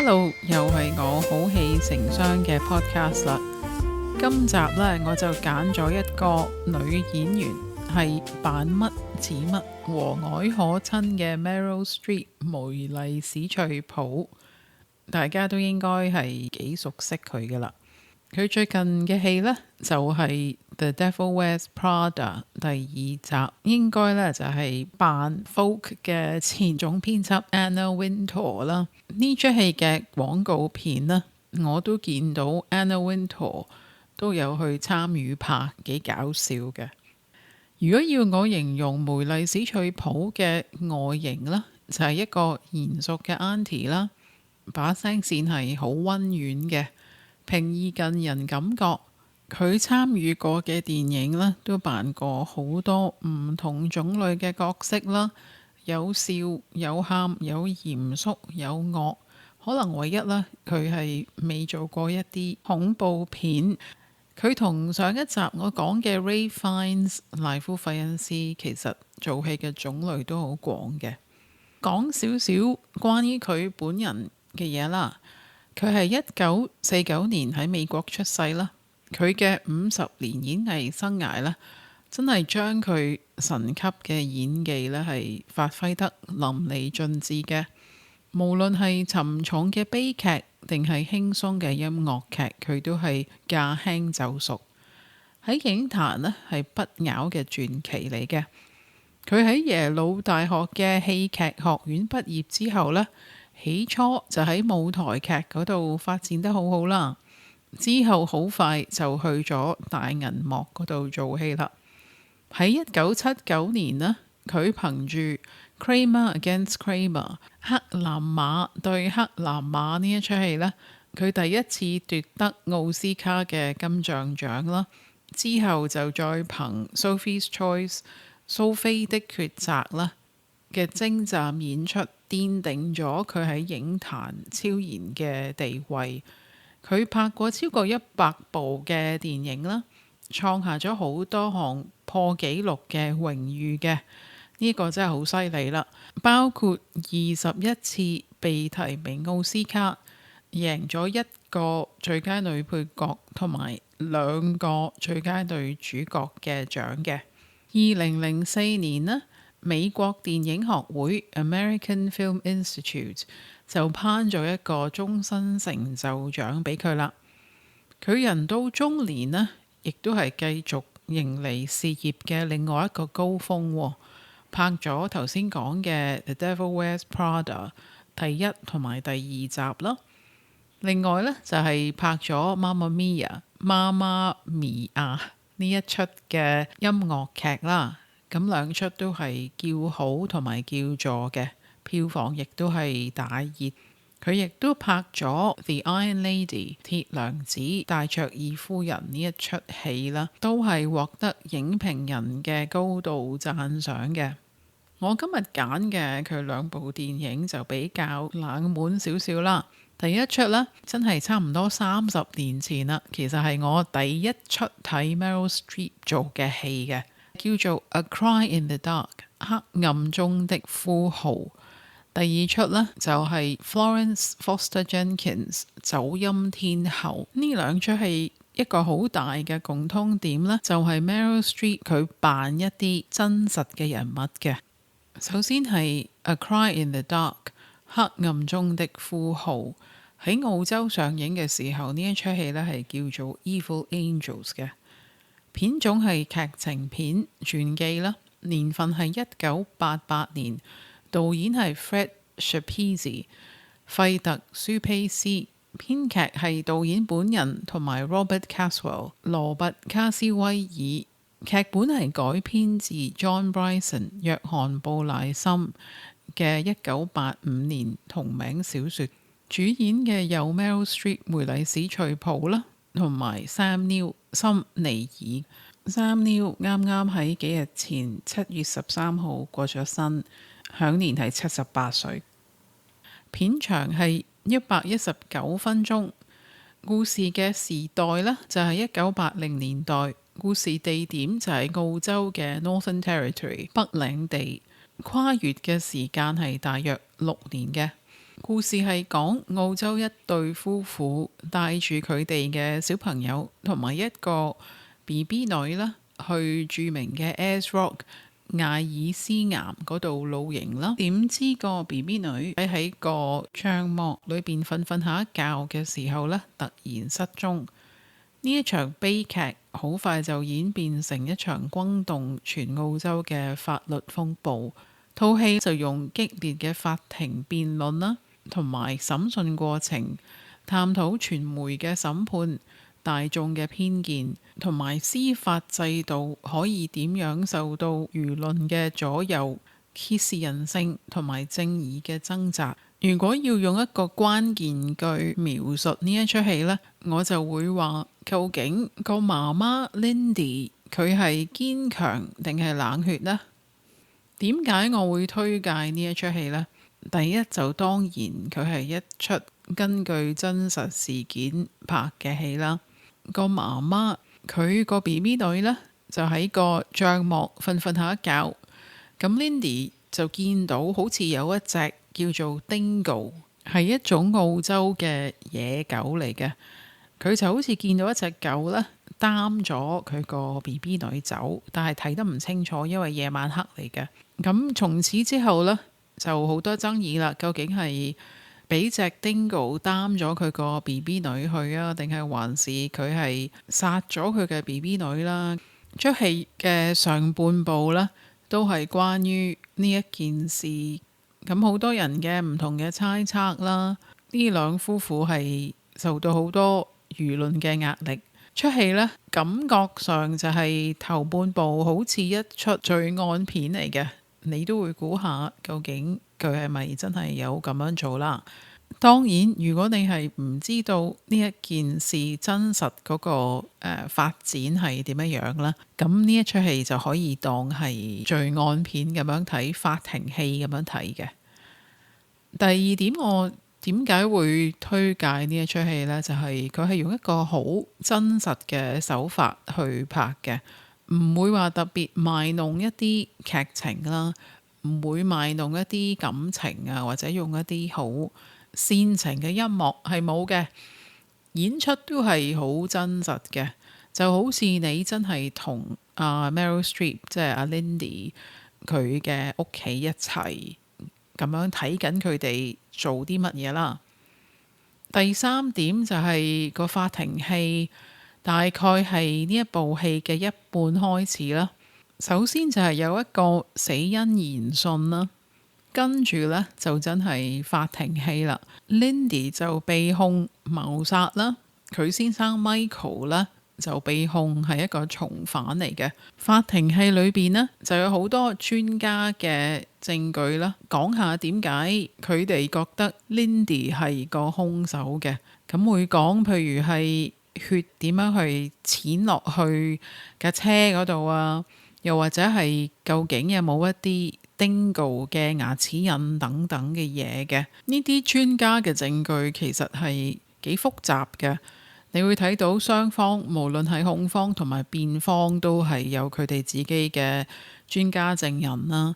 Hello，又係我好戲成雙嘅 podcast 啦。今集呢，我就揀咗一個女演員，係扮乜似乜和藹可親嘅 Meryl Streep 梅麗史翠普，大家都應該係幾熟悉佢噶啦。佢最近嘅戲呢，就係《The Devil Wears Prada》第二集，應該呢，就係扮 Folk 嘅前總編輯 Anna Wintour 啦。呢出戲嘅廣告片呢，我都見到 Anna Wintour 都有去參與拍，幾搞笑嘅。如果要我形容梅麗史翠普嘅外形呢，就係一個賢淑嘅 Auntie 啦，把聲線係好溫婉嘅。平易近人感覺，佢參與過嘅電影呢，都扮過好多唔同種類嘅角色啦，有笑有喊有嚴肅有惡，可能唯一呢，佢係未做過一啲恐怖片。佢同上一集我講嘅 Ray Fiennes 賴夫費恩斯其實做戲嘅種類都好廣嘅。講少少關於佢本人嘅嘢啦。佢係1949年喺美國出世啦。佢嘅50年演藝生涯呢，真係將佢神級嘅演技呢係發揮得淋漓盡致嘅。無論係沉重嘅悲劇定係輕鬆嘅音樂劇，佢都係駕輕就熟。喺影壇呢，係不朽嘅傳奇嚟嘅。佢喺耶魯大學嘅戲劇學院畢業之後呢，起初就喺舞台劇嗰度發展得好好啦，之後好快就去咗大銀幕嗰度做戲啦。喺1979年呢，佢憑住 Kramer Against Kramer 黑藍馬對黑藍馬呢一出戲呢，佢第一次奪得奧斯卡嘅金像獎啦。之後就再憑 Sophie's Choice 蘇菲的抉擇啦嘅精湛演出，奠定咗佢喺影壇超然嘅地位。佢拍過超過100部嘅電影啦，創下咗好多項破紀錄嘅榮譽嘅。呢個真係好犀利啦！包括21次被提名奧斯卡，贏咗1個最佳女配角同埋2個最佳女主角嘅獎嘅。2004年呢，美國電影學會 American Film Institute 就頒咗一個終身成就獎俾佢啦。佢人到中年呢，亦都係繼續迎嚟事業嘅另外一個高峰喎。拍咗頭先講嘅《The Devil Wears Prada》第1同埋第2集啦。另外呢，就係拍咗《Mamma Mia》媽媽咪呀呢一出嘅音樂劇啦。咁兩出都係叫好同埋叫座嘅，票房亦都係大熱。佢亦都拍咗《The Iron Lady》鐵娘子戴卓爾夫人呢一出戲啦，都係獲得影評人嘅高度讚賞嘅。我今日揀嘅佢2部電影就比較冷門少少啦。第一出呢，真係差唔多30年前啦，其實係我第一出睇 Meryl Streep 做嘅戲嘅，叫做《A Cry in the Dark》黑暗中的呼號。第二出呢，就係 Florence Foster Jenkins 走音天后。呢兩出戲一個好大嘅共通點呢，就係 Meryl Streep 佢扮一啲真實嘅人物嘅。首先係《A Cry in the Dark》黑暗中的呼號，喺澳洲上映嘅時候，呢一出戲呢係叫做《Evil Angels》嘅。片種係劇情片傳記啦，年份係1988年，導演係 Fred Schepisi 費特舒披斯，編劇係導演本人同埋 Robert Caswell 羅拔卡斯威爾，劇本係改編自 John Bryson 約翰布賴森嘅1985年同名小說。主演嘅有 Meryl Streep 梅麗史翠普啦，同埋 Sam Neill 森尼爾。Sam Neill 啱啱喺幾日前7月13號過咗身，享年係78歲。片長係119分鐘，故事嘅時代呢，就係1980年代，故事地點就係澳洲嘅 Northern Territory 北領地，跨越嘅時間係大約6年嘅。故事係講澳洲一對夫婦帶住佢哋嘅小朋友同埋一個 BB 女啦，去著名嘅 Ayers Rock 艾爾斯岩嗰度露營啦。點知個 BB 女喺個帳幕裏邊瞓下一覺嘅時候呢，突然失蹤。呢一場悲劇好快就演變成一場轟動全澳洲嘅法律風暴。套戲就用激烈嘅法庭辯論啦，同埋審訊過程，探討傳媒嘅審判、大眾嘅偏見，同埋司法制度可以點樣受到輿論嘅左右，揭示人性同埋正義嘅掙扎。如果要用一個關鍵句描述呢一出戲呢，我就會話，究竟個媽媽 Lindy 佢係堅強定係冷血呢？點解我會推介呢一出戲呢？第一就當然佢係一出根據真實事件拍嘅戲啦。個媽媽佢個 BB 女呢，就喺個帳幕瞓下一覺，咁 Lindy 就見到好似有一隻叫做 Dingo， 係一種澳洲嘅野狗嚟嘅。佢就好似見到一隻狗呢，擔咗佢個 BB 女走，但係睇得唔清楚，因為夜晚黑嚟嘅。咁從此之後呢，就好多爭議啦。究竟係俾隻 Dingo 擔咗佢個 BB 女去啊，定係還是佢係殺咗佢嘅 BB 女啦？出戲嘅上半部呢，都係關於呢一件事。咁好多人嘅唔同嘅猜測啦，呢兩夫婦係受到好多輿論嘅壓力。出戲呢，感覺上就係頭半部好似一出罪案片嚟嘅，你都會估下究竟佢係咪真係有咁樣做啦。當然如果你係唔知道呢一件事真實嗰個發展係點樣樣啦，咁呢一出戲就可以當係罪案片咁樣睇，法庭戲咁樣睇嘅。第二點，我點解會推介呢一出戲呢？就係佢係用一個好真實嘅手法去拍嘅，唔會話特別賣弄一啲劇情啦，唔會賣弄一啲感情啊，或者用一啲好煽情嘅音樂，係冇嘅。演出都係好真實嘅，就好似你真係同Meryl Streep 即係阿 Lindy 佢嘅屋企一齊咁樣睇緊佢哋做啲乜嘢啦。第三點就係個法庭戲，大概係呢一部戲嘅一半開始啦。首先就係有一個死因研訊啦，跟住呢就真係法庭戲啦。Lindy 就被控謀殺啦，佢先生 Michael 呢就被控係一個從犯嚟嘅。法庭戲裏邊呢，就有好多專家嘅證據啦，講下點解佢哋覺得 Lindy 係個兇手嘅。咁會講譬如係血點樣去濺落去架車嗰度啊，又或者係究竟有冇一啲 Dingo 嘅牙齒印等等嘅嘢嘅。呢啲專家嘅證據其實係幾複雜嘅。你會睇到雙方無論係控方同埋辯方都係有佢哋自己嘅專家證人啦。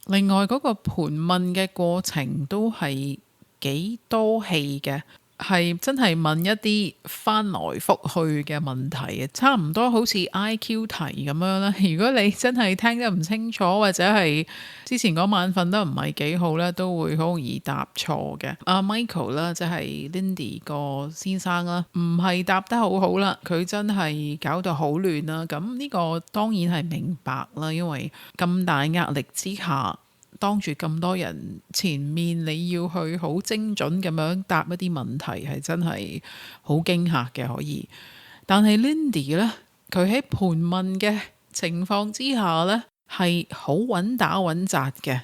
另外嗰個盤問嘅過程都係幾多戲嘅，係真係問一啲翻來覆去嘅問題，差唔多好似 IQ 題咁樣啦。如果你真係聽得唔清楚，或者係之前嗰晚瞓得唔係幾好咧，都會好容易答錯嘅。阿 Michael 啦，即係 Lindy 個先生啦，唔係答得好好啦，佢真係搞到好亂啦。咁呢個當然係明白啦，因為咁大壓力之下，當住咁多人前面，你要去好精準咁樣答一啲問題，係真係好驚嚇嘅可以。但係 Lindy 呢，佢喺盤問嘅情況之下呢，係好穩打穩紮嘅。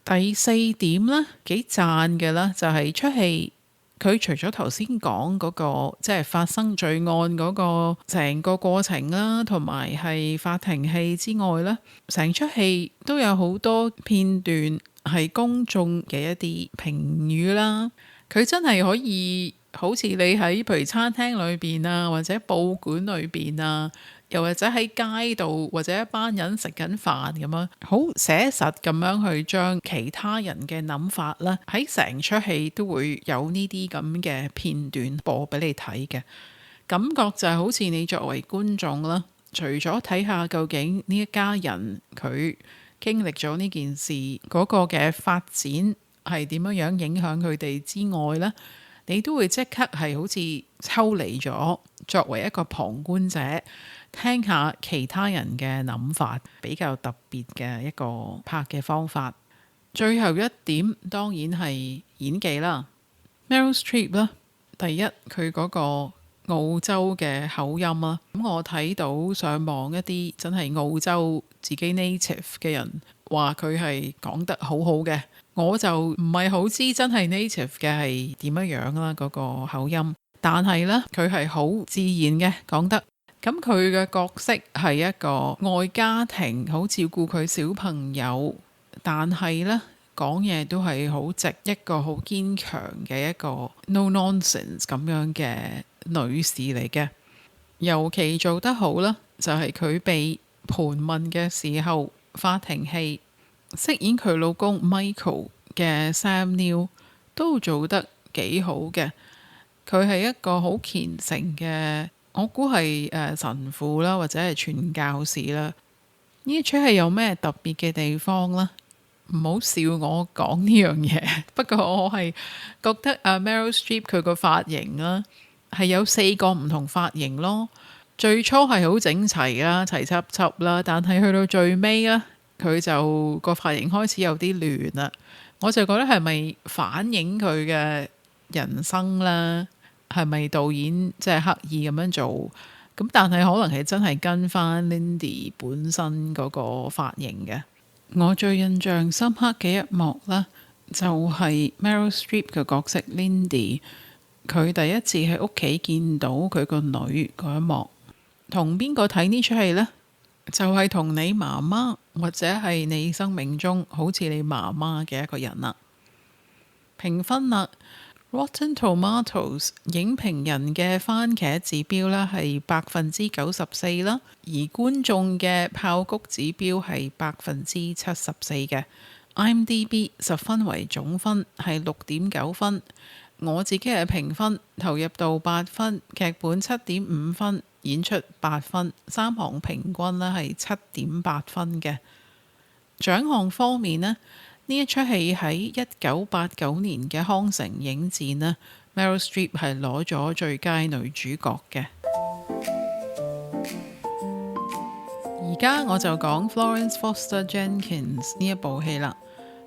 第四點呢，幾讚嘅啦，就係出戲佢除咗頭先講嗰個即係發生罪案嗰個成個過程啦，同埋係法庭戲之外呢，成出戲都有好多片段係公眾嘅一啲評語啦。佢真係可以好似你喺譬如餐廳裏邊啊，或者報館裏邊啊，又或者喺街度或者一班人食緊飯咁樣，好寫實咁樣去將其他人嘅諗法啦，喺成出戲都會有呢啲咁嘅片段播俾你睇嘅感覺，就係好似你作為觀眾啦，除咗睇下究竟呢一家人佢經歷咗呢件事嗰個嘅發展係點樣樣影響佢哋之外呢，你都會即刻係好似抽離咗，作為一個旁觀者，聽下其他人嘅諗法，比較特別嘅一個拍嘅方法。最後一點當然係演技啦。Meryl Streep 啦，第一佢嗰個澳洲嘅口音啦，咁我睇到上網一啲真係澳洲自己 native 嘅人話佢係講得好好嘅，我就唔係好知真係 native 嘅係點樣啦嗰個口音，但係呢，佢係好自然嘅講得。咁佢嘅角色係一個愛家庭，好照顧佢小朋友，但係呢，講嘢都係好直，一個好堅強嘅一個 no nonsense 咁樣嘅女士嚟嘅。尤其做得好啦，就係佢被盤問嘅時候，法庭戲飾演佢老公 Michael 嘅 Sam Neill 都做得幾好嘅。佢係一個好虔誠嘅，我估係神父啦，或者係傳教士啦。呢一出戲有咩特別嘅地方呢？唔好笑我講呢樣嘢。不過我係覺得Meryl Streep 佢個髮型啦，係有4個唔同髮型咯。最初係好整齊啦，齊輯輯啦，但係去到最尾咧，佢就個髮型開始有啲亂啦。我就覺得係咪反映佢嘅人生啦？係咪導演即係刻意咁樣做？咁但係可能係真係跟翻 Lindy 本身嗰個髮型嘅。我最印象深刻嘅一幕呢，就係 Meryl Streep 嘅角色 Lindy， 佢第一次喺屋企見到佢個女嗰一幕。同邊個睇呢出戲呢？就係同你媽媽或者係你生命中好似你媽媽嘅一個人啦。評分啦，Rotten Tomatoes 影評人嘅番茄指標呢係94%啦，而觀眾嘅爆谷指標係74%嘅。IMDB 10分為總分係6.9分，我自己嘅評分投入度8分，劇本7.5分，演出8分，三項平均呢係7.8分嘅。獎項方面呢一出戲喺1989年嘅康城影展呢 Meryl Streep 係攞咗最佳女主角嘅。而家我就講 Florence Foster Jenkins 呢一部戲啦，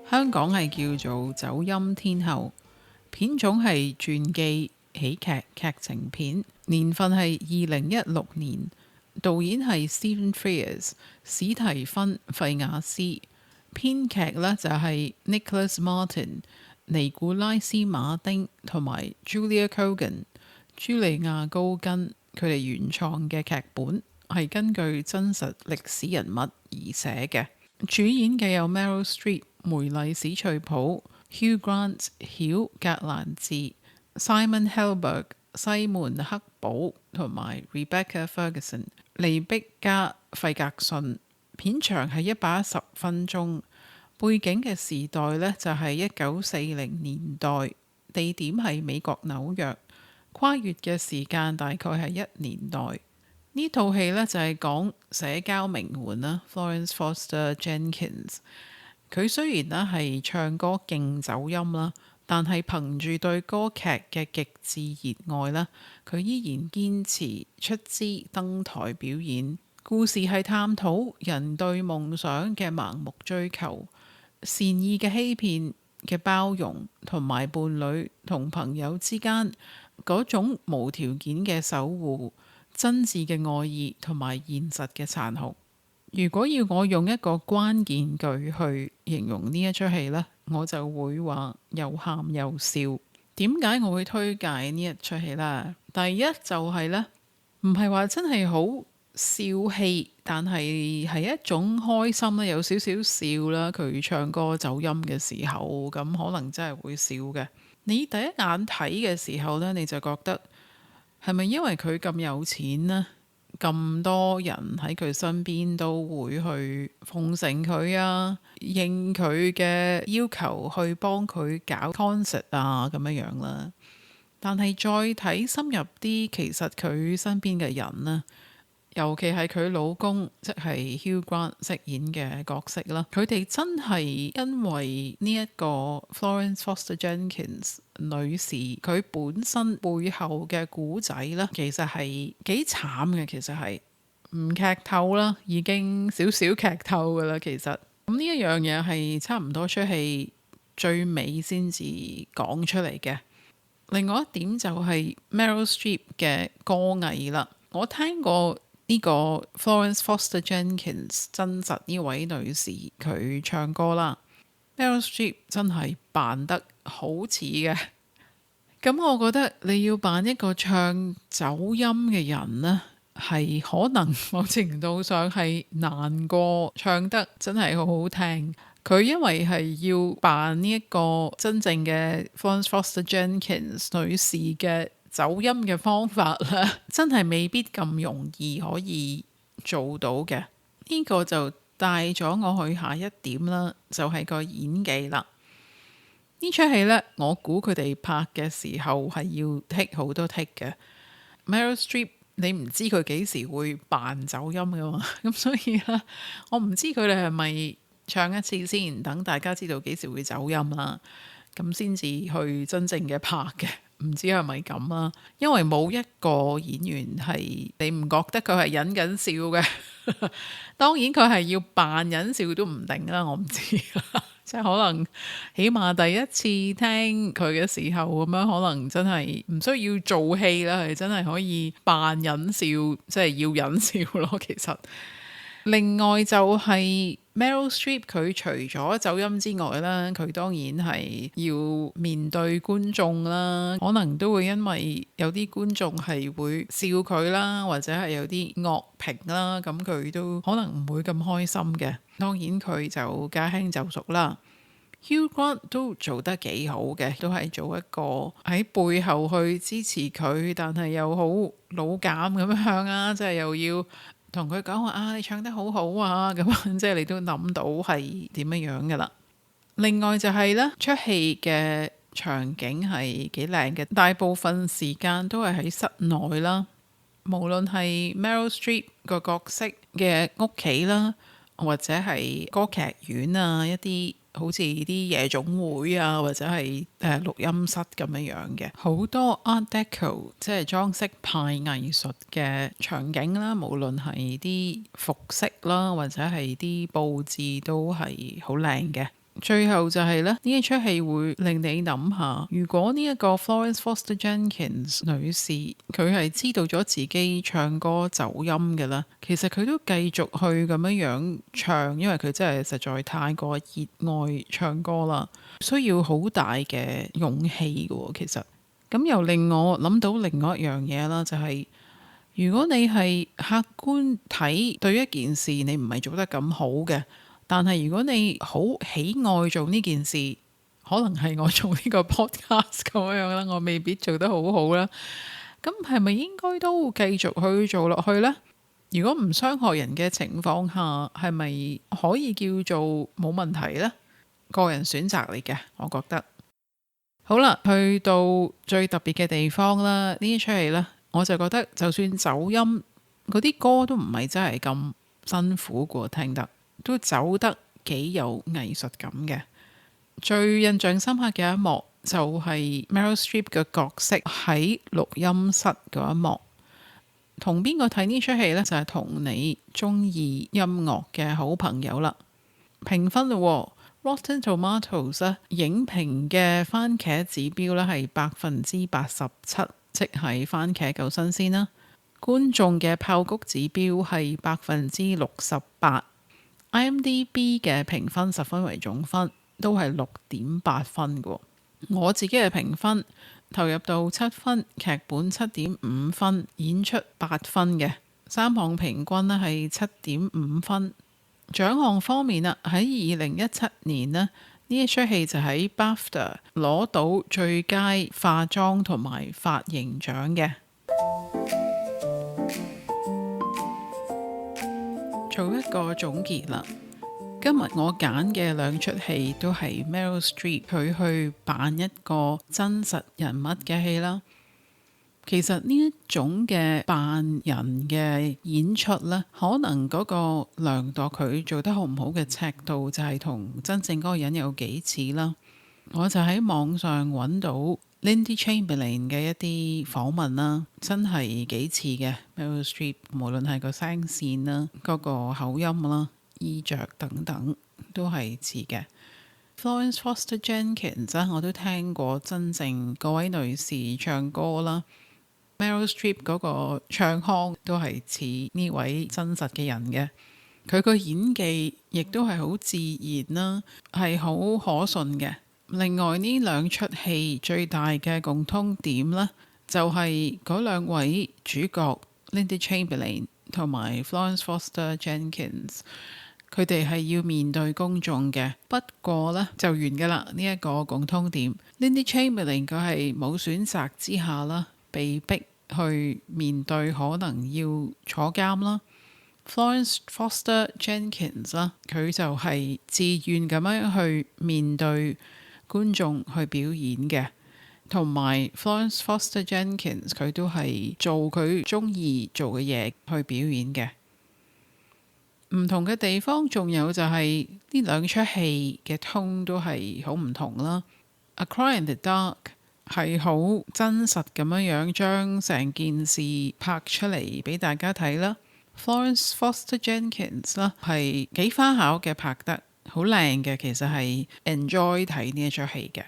香港係叫做走音天后，片種係傳記喜劇劇情片，年份係2016年，導演係 Stephen Frears 史提芬費亞斯，編劇呢就係 Nicholas Martin 尼古拉斯馬丁同埋 Julia Cogan 茱莉亞高根，佢哋原創嘅劇本係根據真實歷史人物而寫嘅。主演嘅有 Meryl Streep 梅麗史翠普、Hugh Grant 曉格蘭治、Simon Helberg 西門克堡同埋 Rebecca Ferguson 利碧加費格遜。片長係110分鐘，背景嘅時代呢就係1940年代，地點係美國紐約，跨越嘅時間大概係1年代。呢套戲呢就係講社交名媛啦 Florence Foster Jenkins， 佢雖然呢係唱歌勁走音啦，但係憑住對歌劇嘅極致熱愛啦，佢依然堅持出資登台表演。故事係探討人對夢想嘅盲目追求、善意嘅欺騙嘅包容，同埋伴侶同朋友之間嗰種無條件嘅守護、真摯嘅愛意同埋現實嘅殘酷。如果要我用一個關鍵句去形容呢一出戲呢，我就會話又喊又笑。點解我會推介呢一出戲呢？第一就係呢，唔係話真係好笑戲，但係係一種開心啦，有少少笑啦。佢唱歌走音嘅時候，咁可能真係會笑嘅。你第一眼睇嘅時候呢，你就覺得係咪因為佢咁有錢呢？咁多人喺佢身邊都會去奉承佢啊，應佢嘅要求去幫佢搞 concert 啊咁樣啦。但係再睇深入啲，其實佢身邊嘅人呢，尤其係佢老公，即係 Hugh Grant 飾演嘅角色啦，佢哋真係因為呢一個 Florence Foster Jenkins 女士佢本身背後嘅故仔啦，其實係幾慘嘅。其實係唔劇透啦，已經少少劇透噶啦。其實咁呢一樣嘢係差唔多出戲最尾先至講出嚟嘅。另外一點就係 Meryl Streep 嘅歌藝啦，我聽過呢個 Florence Foster Jenkins 真實呢位女士佢唱歌啦。Meryl Streep 真係扮得好似嘅，咁我覺得你要扮一個唱走音嘅人呢，係可能某程度上係難過唱得真係好好聽。佢因為係要扮呢一個真正嘅 Florence Foster Jenkins 女士嘅走音嘅方法啦，真係未必咁容易可以做到嘅。呢個就帶咗我去下一點啦，就係個演技啦。呢出戲呢，我估佢哋拍嘅時候係要 take 好多 take 嘅。Meryl Streep 你唔知佢幾時會扮走音噶嘛，咁所以呢，我唔知佢哋係咪唱一次先，等大家知道幾時會走音啦，咁先至去真正嘅拍嘅。唔知係咪咁啦，因為冇一個演員係你唔覺得佢係忍緊笑嘅。當然佢係要扮忍笑都唔定啦，我唔知。即係可能起碼第一次聽佢嘅時候咁樣，可能真係唔需要做戲啦，係真係可以扮忍笑，即係要忍笑咯。其實另外就係 Meryl Streep 佢除咗走音之外啦，佢當然係要面對觀眾啦，可能都會因為有啲觀眾係會笑佢啦，或者係有啲惡評啦，咁佢都可能唔會咁開心嘅。當然佢就駕輕就熟啦。Hugh Grant 都做得幾好嘅，都係做一個喺背後去支持佢，但係又好老尷咁樣啊，即係又要同佢講話啊，你唱得好好啊，咁即係你都諗到係點樣噶啦。另外就係呢出戲嘅場景係幾靚嘅，大部分時間都係喺室內啦。無論係 Meryl Streep 個角色嘅屋企啦，或者係歌劇院啊，一啲好似啲夜總會啊，或者係錄音室咁樣嘅，好多 Art Deco 即係裝飾派藝術嘅場景啦，無論係啲服飾啦，或者係啲佈置都係好靚嘅。最後就係呢一出戲會令你諗下，如果呢一個 Florence Foster Jenkins 女士佢係知道咗自己唱歌走音嘅啦，其實佢都繼續去咁樣唱，因為佢真係實在太過熱愛唱歌啦，需要好大嘅勇氣嘅。其實咁又令我諗到另外一樣嘢啦，就係如果你係客觀睇對一件事你唔係做得咁好嘅，但係如果你好喜愛做呢件事，可能係我做呢個 podcast 咁樣啦，我未必做得好好啦。咁係咪應該都繼續去做落去呢？如果唔傷害人嘅情況下，係咪可以叫做冇問題呢？個人選擇嚟嘅，我覺得。好啦，去到最特別嘅地方啦，呢出戲呢，我就覺得就算走音，嗰啲歌都唔係真係咁辛苦嘅，聽得。都走得幾有藝術感嘅。最印象深刻嘅一幕就係 Meryl Streep 嘅角色喺錄音室嗰一幕。同邊個睇呢出戲呢？就係同你中意音樂嘅好朋友啦。評分咯，Rotten Tomatoes 咧，影評嘅番茄指標咧係87%，即係番茄夠新鮮啦。觀眾嘅爆谷指標係68%。IMDB 嘅評分10分為總分，都係6.8分嘅。我自己嘅評分投入到7分，劇本7.5分，演出8分嘅3項平均呢係7.5分。獎項方面啊，喺2017年呢一出戲就喺 BAFTA 攞到最佳化妝同埋髮型獎嘅。做一個總結啦。今日我揀嘅兩出戲都係 Meryl Streep 佢去扮一個真實人物嘅戲啦。其實呢一種嘅扮人嘅演出呢，可能嗰個量度佢做得好唔好嘅尺度就係同真正嗰個人有幾似啦。我就喺網上揾到 Lindy Chamberlain 嘅一啲訪問啦，真係幾似嘅。Meryl Streep 無論係個聲線啦、嗰個口音啦、衣着等等都係似嘅。Florence Foster Jenkins 我都聽過真正嗰位女士唱歌啦。Meryl Streep 嗰個唱腔都係似呢位真實嘅人嘅。佢個演技亦都係好自然啦，係好可信嘅。另外呢兩出戲最大嘅共通點呢，就係嗰兩位主角 Lindy Chamberlain 同埋 Florence Foster Jenkins， 佢哋係要面對公眾嘅。不過呢，就完㗎啦，呢一個共通點。Lindy Chamberlain 佢係冇選擇之下啦，被逼去面對可能要坐監啦。Florence Foster Jenkins 啦，佢就係自願咁樣去面對觀眾去表演嘅，同埋 Florence Foster Jenkins 佢都係做佢中意做嘅嘢去表演嘅。唔同嘅地方仲有就係呢兩出戲嘅 tone 都係好唔同啦。A Cry in the Dark 係好真實咁樣將成件事拍出嚟俾大家睇啦。Florence Foster Jenkins 啦係幾花巧嘅，拍得好靚嘅，其實係 enjoy 睇呢一出戲嘅。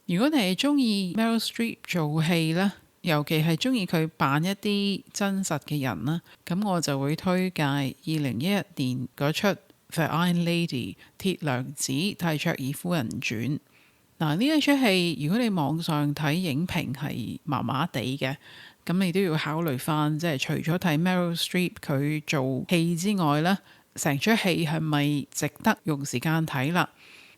如果你係中意 Meryl Streep 做戲啦，尤其係中意佢扮一啲真實嘅人啦，咁我就會推介2011年嗰出 The Iron Lady 鐵娘子戴卓爾夫人傳。嗱，呢一出戲如果你網上睇影評係麻麻地嘅，咁你都要考慮翻，即係除咗睇 Meryl Streep 佢做戲之外呢，成出戲係咪值得用時間睇啦？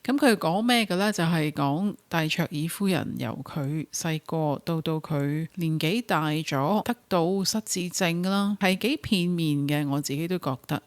咁佢講咩嘅呢？就係講戴卓爾夫人由佢細個到佢年紀大咗，得到失智症啦，係幾片面嘅。我自己都覺得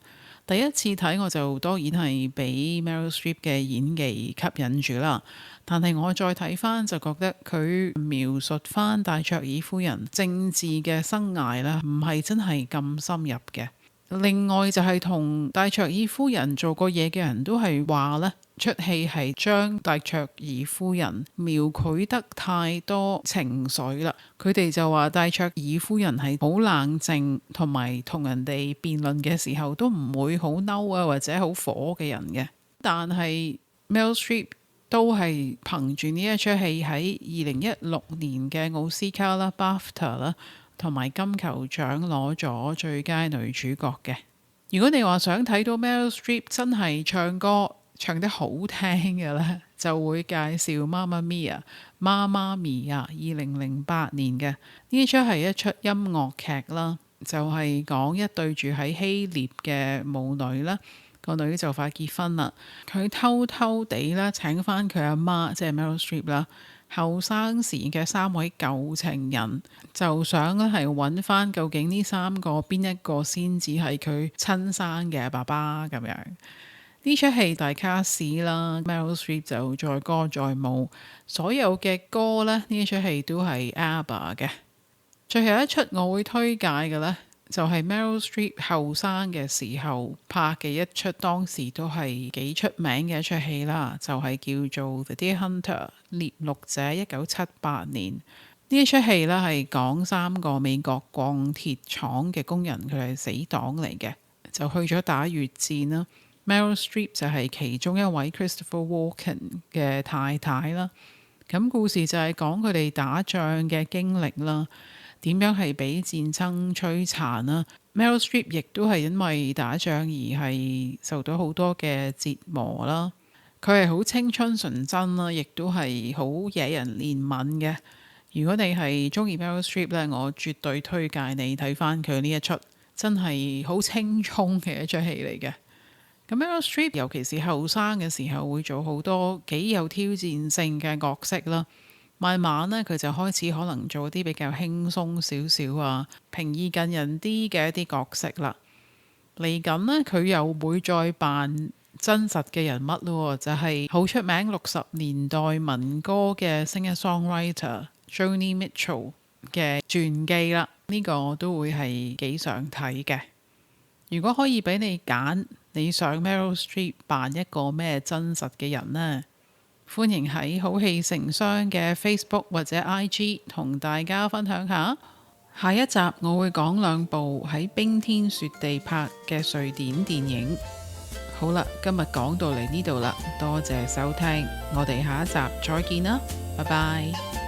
第一次睇我就當然係俾 Meryl Streep 嘅演技吸引住啦。但係我再睇翻就覺得佢描述翻戴卓爾夫人政治嘅生涯啦，唔係真係咁深入嘅。另外就係同戴卓爾夫人做過嘢嘅人都係話呢出戲係將戴卓爾夫人描繪得太多情緒啦。佢哋就話戴卓爾夫人係好冷靜，同埋同人哋辯論嘅時候都唔會好嬲啊或者好火嘅人嘅。但係 Meryl Streep 都係憑住呢一出戲喺2016年嘅奧斯卡啦、BAFTA 啦同埋金球獎攞咗最佳女主角嘅。如果你話想睇到 Meryl Streep 真係唱歌唱得好聽嘅呢，就會介紹媽媽咪呀2008年嘅呢出係一出音樂劇啦，就係講一對住喺希臘嘅母女啦。個女就快結婚啦，佢偷偷地啦請翻佢阿媽，即係 Meryl Streep 啦，後生時嘅3位舊情人，就想咧係揾翻究竟呢3個邊一個先至係佢親生嘅爸爸咁樣。呢出戲大卡士啦 ，Meryl Streep 就載歌載舞，所有嘅歌呢出戲都係 ABBA 嘅。最後一出我會推介嘅呢，就係 Meryl Streep 後生嘅時候拍嘅一出，當時都係幾出名嘅一出戲啦，就係叫做 The Deer Hunter 獵鹿者。1978年呢一出戲呢，係講3個美國鋼鐵廠嘅工人，佢係死黨嚟嘅，就去咗打越戰啦。Meryl Streep 就係其中一位 Christopher Walken 嘅太太啦。咁故事就係講佢哋打仗嘅經歷啦，點樣係俾戰爭摧殘啦。Meryl Streep 亦都係因為打仗而係受到好多嘅折磨啦。佢係好青春純真啦，亦都係好惹人憐憫嘅。如果你係中意 Meryl Streep 咧，我絕對推介你睇翻佢呢一出，真係好青葱嘅一出戲嚟嘅。咁 Meryl Streep 尤其是後生嘅時候會做好多幾有挑戰性嘅角色啦，慢慢呢，佢就開始可能做啲比較輕鬆少少啊、平易近人啲嘅一啲角色啦。嚟緊呢，佢又會再扮真實嘅人物咯，就係好出名60年代民歌嘅 singer-songwriter Joni Mitchell 嘅傳記啦。呢個我都會係幾想睇嘅。如果可以俾你揀，你想 Meryl Streep 扮一個咩真實嘅人呢？歡迎喺好戲成雙嘅 Facebook 或者 IG 同大家分享下。下一集我會講2部喺冰天雪地拍嘅瑞典電影。好啦，今日講到嚟呢度啦，多謝收聽，我哋下一集再見啦，拜拜。